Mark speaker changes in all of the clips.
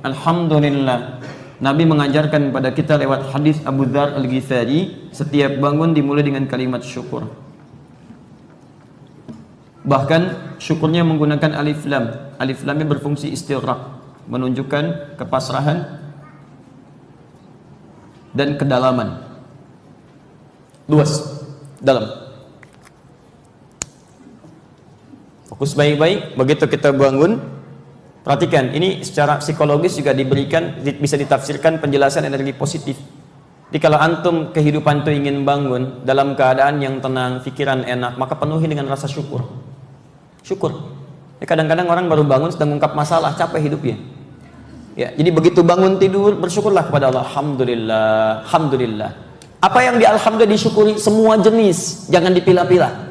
Speaker 1: Alhamdulillah. Nabi mengajarkan kepada kita lewat hadis Abu Dzar Al-Ghifari, setiap bangun dimulai dengan kalimat syukur. Bahkan syukurnya menggunakan alif lam. Alif lamnya berfungsi istighraq, menunjukkan kepasrahan dan kedalaman. Luas, dalam. Fokus baik-baik, begitu kita bangun. Perhatikan, ini secara psikologis juga diberikan, bisa ditafsirkan penjelasan energi positif. Jadi kalau antum kehidupan itu ingin bangun dalam keadaan yang tenang, pikiran enak, maka penuhi dengan rasa syukur. Syukur. Kadang-kadang orang baru bangun sedang mengungkap masalah, capek hidupnya. Ya, jadi begitu bangun tidur, bersyukurlah kepada Allah. Alhamdulillah, alhamdulillah. Apa yang alhamdulillah disyukuri? Semua jenis, jangan dipilah-pilah.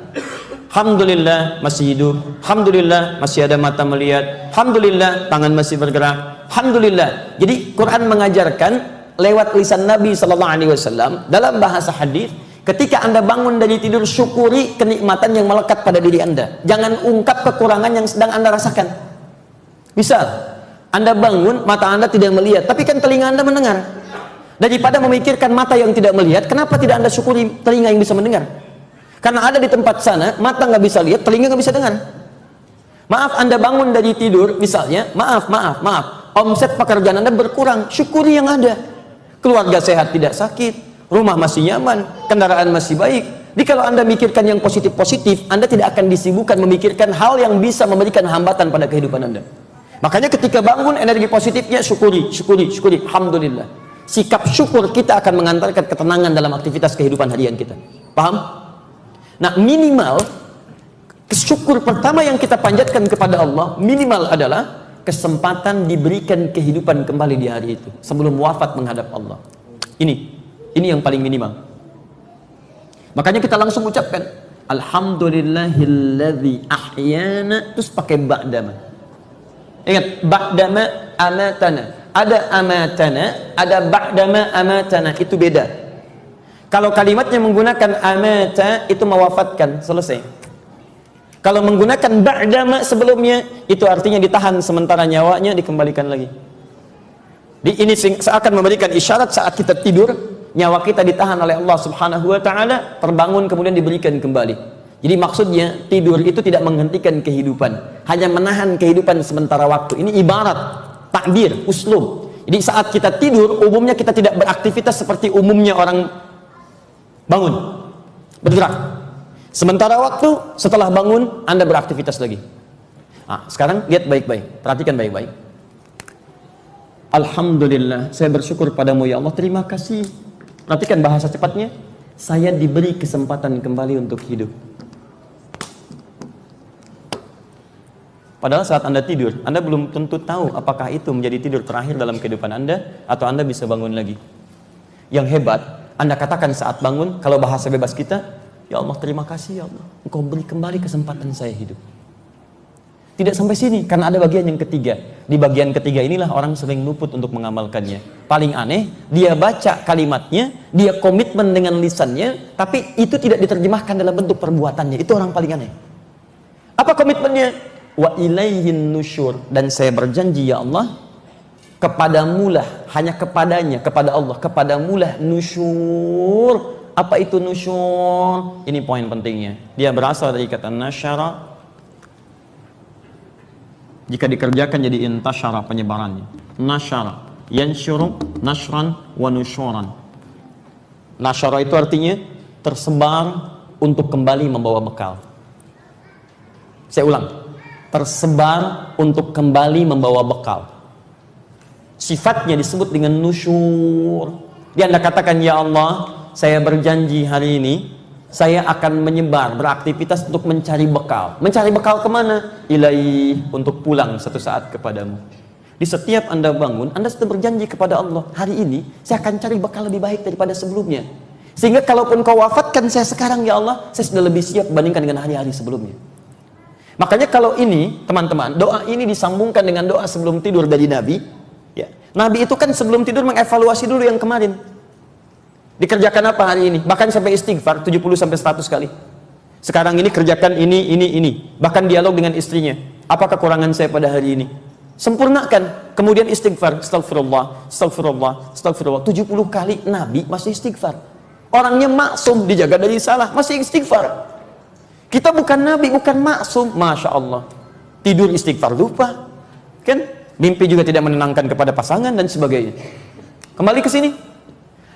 Speaker 1: Alhamdulillah masih hidup, alhamdulillah masih ada mata melihat, alhamdulillah tangan masih bergerak, alhamdulillah. Jadi Quran mengajarkan lewat lisan Nabi SAW dalam bahasa hadis, ketika Anda bangun dari tidur, syukuri kenikmatan yang melekat pada diri Anda. Jangan ungkap kekurangan yang sedang Anda rasakan. Misal, Anda bangun, mata Anda tidak melihat, tapi kan telinga Anda mendengar. Daripada memikirkan mata yang tidak melihat, kenapa tidak Anda syukuri telinga yang bisa mendengar? Karena ada di tempat sana, mata nggak bisa lihat, telinga nggak bisa dengar. Maaf, Anda bangun dari tidur, misalnya, maaf, omset pekerjaan Anda berkurang, syukuri yang ada. Keluarga sehat, tidak sakit, rumah masih nyaman, kendaraan masih baik. Jadi kalau Anda mikirkan yang positif-positif, Anda tidak akan disibukkan memikirkan hal yang bisa memberikan hambatan pada kehidupan Anda. Makanya ketika bangun, energi positifnya syukuri, alhamdulillah. Sikap syukur kita akan mengantarkan ketenangan dalam aktivitas kehidupan harian kita. Paham? Nah, minimal syukur pertama yang kita panjatkan kepada Allah minimal adalah kesempatan diberikan kehidupan kembali di hari itu sebelum wafat menghadap Allah. Ini yang paling minimal. Makanya kita langsung ucapkan alhamdulillahilladzi ahyana, terus pakai ba'dama. Ingat, ba'dama amatana. Ada amatana, ada ba'dama amatana, itu beda. Kalau kalimatnya menggunakan amata, itu mewafatkan, selesai. Kalau menggunakan ba'dama sebelumnya, itu artinya ditahan sementara nyawanya, dikembalikan lagi. Ini seakan memberikan isyarat saat kita tidur, nyawa kita ditahan oleh Allah Subhanahu wa ta'ala, terbangun kemudian diberikan kembali. Jadi maksudnya tidur itu tidak menghentikan kehidupan, hanya menahan kehidupan sementara waktu. Ini ibarat, takbir, uslub. Jadi saat kita tidur, umumnya kita tidak beraktivitas seperti umumnya orang bangun, bergerak. Sementara waktu setelah bangun, Anda beraktivitas lagi. Nah, sekarang lihat baik-baik, perhatikan baik-baik. Alhamdulillah, saya bersyukur padamu ya Allah, terima kasih. Perhatikan bahasa cepatnya, saya diberi kesempatan kembali untuk hidup. Padahal saat Anda tidur, Anda belum tentu tahu apakah itu menjadi tidur terakhir dalam kehidupan Anda, atau Anda bisa bangun lagi. Yang hebat, Anda katakan saat bangun, kalau bahasa bebas kita, ya Allah terima kasih ya Allah, Engkau beri kembali kesempatan saya hidup. Tidak sampai sini, karena ada bagian yang ketiga. Di bagian ketiga inilah orang sering luput untuk mengamalkannya. Paling aneh, dia baca kalimatnya, dia komitmen dengan lisannya, tapi itu tidak diterjemahkan dalam bentuk perbuatannya. Itu orang paling aneh. Apa komitmennya? Wa ilaihin nusyur, dan saya berjanji ya Allah, kepadamulah, hanya kepadanya, kepada Allah, kepadamulah nusyur. Apa itu nusyur? Ini poin pentingnya. Dia berasal dari kata nasyara. Jika dikerjakan jadi intasyara, penyebarannya. Nasyara, yansyuru, nashran, wa nusyuran. Nasyara itu artinya tersebar untuk kembali membawa bekal. Saya ulang, tersebar untuk kembali membawa bekal. Sifatnya disebut dengan nusyur. Dia Anda katakan, ya Allah, saya berjanji hari ini saya akan menyebar, beraktivitas untuk mencari bekal. Mencari bekal kemana? Ilaih, untuk pulang satu saat kepadamu. Di setiap Anda bangun, Anda sudah berjanji kepada Allah, hari ini saya akan cari bekal lebih baik daripada sebelumnya. Sehingga kalaupun kau wafatkan saya sekarang ya Allah, saya sudah lebih siap bandingkan dengan hari-hari sebelumnya. Makanya kalau ini, teman-teman, doa ini disambungkan dengan doa sebelum tidur dari Nabi. Ya. Nabi itu kan sebelum tidur mengevaluasi dulu yang kemarin. Dikerjakan apa hari ini? Bahkan sampai istighfar 70-100 kali. Sekarang ini kerjakan ini. Bahkan dialog dengan istrinya. Apa kekurangan saya pada hari ini? Sempurnakan. Kemudian istighfar, astagfirullah, astagfirullah, astagfirullah. 70 kali Nabi masih istighfar. Orangnya maksum, dijaga dari salah, masih istighfar. Kita bukan Nabi, bukan maksum. Masya Allah. Tidur istighfar lupa. Kan? Mimpi juga tidak menenangkan kepada pasangan dan sebagainya. Kembali ke sini.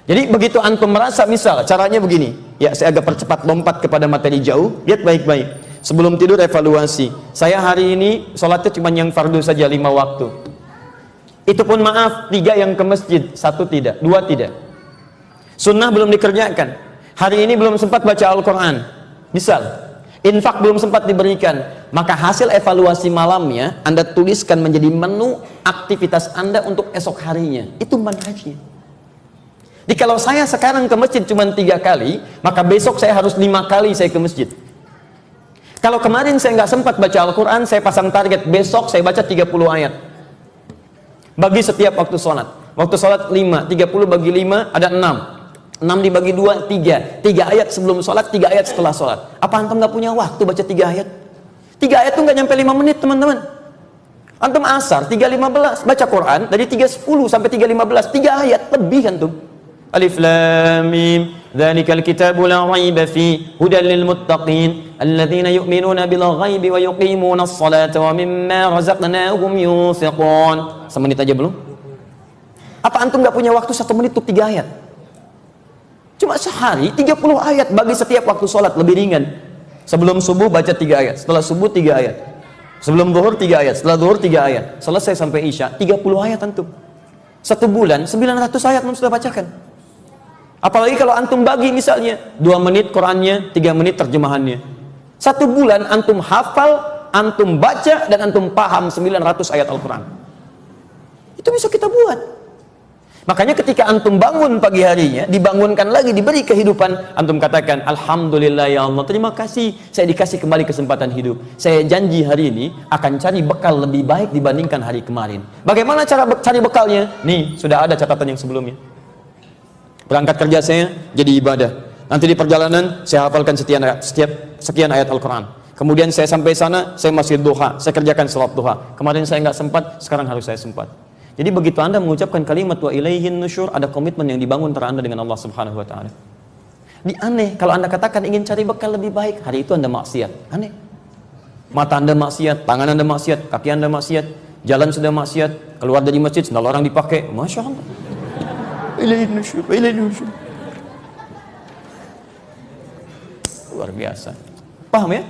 Speaker 1: Jadi begitu antum merasa, misal caranya begini. Ya, saya agak percepat lompat kepada materi jauh. Lihat baik-baik. Sebelum tidur evaluasi. Saya hari ini sholatnya cuma yang fardu saja 5 waktu. Itu pun maaf, 3 yang ke masjid, 1 tidak, 2 tidak. Sunnah belum dikerjakan. Hari ini belum sempat baca Al-Quran. Misal, infak belum sempat diberikan. Maka hasil evaluasi malamnya Anda tuliskan menjadi menu aktivitas Anda untuk esok harinya. Itu manhajnya. Jadi kalau saya sekarang ke masjid cuma 3 kali, maka besok saya harus 5 kali saya ke masjid. Kalau kemarin saya nggak sempat baca Al-Quran, saya pasang target, besok saya baca 30 ayat. Bagi setiap waktu sholat. Waktu sholat 5, 30 bagi 5, ada 6. 6 dibagi 2, 3. 3 ayat sebelum sholat, 3 ayat setelah sholat. Apa antum nggak punya waktu baca 3 ayat? 3 ayat tuh nggak nyampe 5 menit, teman-teman. Antum asar, 3.15. Baca Quran, dari 3.10 sampai 3.15. 3 ayat, lebih antum. Alif Lam Mim, dzalikal kitabu la raiba fi hudan lil muttaqin alladzina yu'minuna bil ghaibi wa yuqimunas salata wa mimma razaqnahum yunfiqun. Semenit aja belum? Apa antum nggak punya waktu 1 menit untuk 3 ayat? Cuma sehari 30 ayat bagi setiap waktu sholat, lebih ringan. Sebelum subuh baca 3 ayat, setelah subuh 3 ayat. Sebelum zuhur 3 ayat, setelah zuhur 3 ayat. Selesai sampai isya 30 ayat antum. 1 bulan 900 ayat antum sudah bacakan. Apalagi kalau antum bagi misalnya 2 menit Qurannya, 3 menit terjemahannya. 1 bulan antum hafal, antum baca, dan antum paham 900 ayat Al-Quran. Itu bisa kita buat. Makanya ketika antum bangun pagi harinya, dibangunkan lagi, diberi kehidupan, antum katakan, Alhamdulillah ya Allah, terima kasih, saya dikasih kembali kesempatan hidup. Saya janji hari ini akan cari bekal lebih baik dibandingkan hari kemarin. Bagaimana cara cari bekalnya? Nih, sudah ada catatan yang sebelumnya. Berangkat kerja saya jadi ibadah. Nanti di perjalanan saya hafalkan sekian ayat Al-Quran. Kemudian saya sampai sana, saya masih duha, saya kerjakan salat duha. Kemarin saya nggak sempat, sekarang harus saya sempat. Jadi begitu Anda mengucapkan kalimat wa ilaihin nusyur, ada komitmen yang dibangun antara Anda dengan Allah Subhanahu wa taala. Ini aneh kalau Anda katakan ingin cari bekal lebih baik, hari itu Anda maksiat. Aneh. Mata Anda maksiat, tangan Anda maksiat, kaki Anda maksiat, jalan sudah maksiat, keluar dari masjid sendal orang dipakai. Masya Allah. Luar biasa. Paham ya?